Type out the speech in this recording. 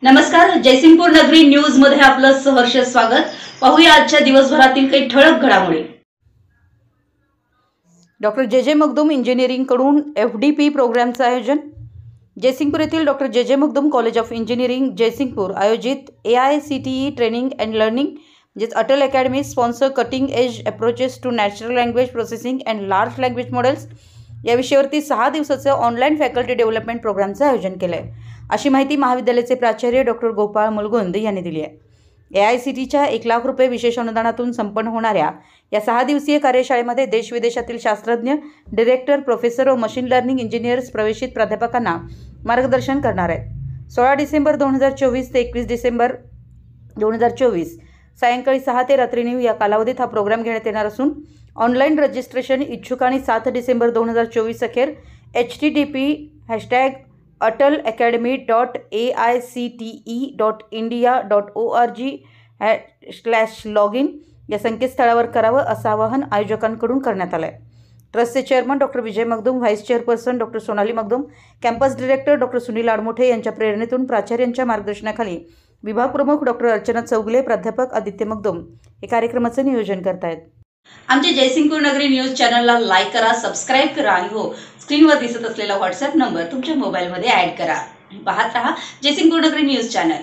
नमस्कार, जयसिंगपूर नगरी न्यूज मध्ये आपलं सहर्ष स्वागत। पाहूया आजच्या दिवसभरातील काही ठळक घडामोडी। डॉक्टर जे मखदूम इंजिनिअरिंग कडून FDP प्रोग्रामचं आयोजन। जयसिंगपूर येथील doctor J Makhdoom college of engineering Jaysingpur आयोजित AICTE ट्रेनिंग अँड लर्निंग म्हणजेच Atal academy sponsor cutting edge approaches to natural language processing and large language models या विषयावरती 6 दिवसाचं ऑनलाईन फॅकल्टी डेव्हलपमेंट प्रोग्रामचं आयोजन केलं आहे, अशी माहिती महाविद्यालयाचे प्राचार्य डॉक्टर गोपाळ मुलगुंद यांनी दिली आहे। AICTEच्या 1 लाख रुपये विशेष अनुदानातून संपन्न होणाऱ्या या 6 दिवसीय कार्यशाळेमध्ये देश-विदेशातील शास्त्रज्ञ, डायरेक्टर, प्रोफेसर व मशीन लर्निंग इंजिनियर्स प्रवेशित प्राध्यापकांना मार्गदर्शन करणार आहेत। 16 डिसेंबर 2024 ते 21 डिसेंबर 2024 सायंकाळी 6 ते रात्री 9 या कालावधीत हा प्रोग्राम घेण्यात येणार असून ऑनलाईन रजिस्ट्रेशन इच्छुकांनी 7 डिसेंबर 2024 अखेर http://atalacademy.aicte.india.org/login या संकेतस्थळावर करावं असं आवाहन आयोजकांकडून करण्यात आलं आहे। ट्रस्टचे chairman doctor Vijay Makhdoom, vice chairperson doctor Sonali Makhdoom, campus director doctor Sunil Admothe यांच्या प्रेरणेतून प्राचार्यांच्या मार्गदर्शनाखाली विभाग प्रमुख डॉक्टर अर्चना चौगले, प्राध्यापक आदित्य मखदूम हे कार्यक्रमाचं नियोजन करतायत। आमच्या जयसिंगपूर नगरी न्यूज चॅनलला लाईक करा, सबस्क्राइब करा आणि हो, स्क्रीनवर दिसत असलेला व्हॉट्सअप नंबर तुमच्या मोबाईलमध्ये ॲड करा। पाहत रहा जयसिंगपूर नगरी न्यूज चॅनल।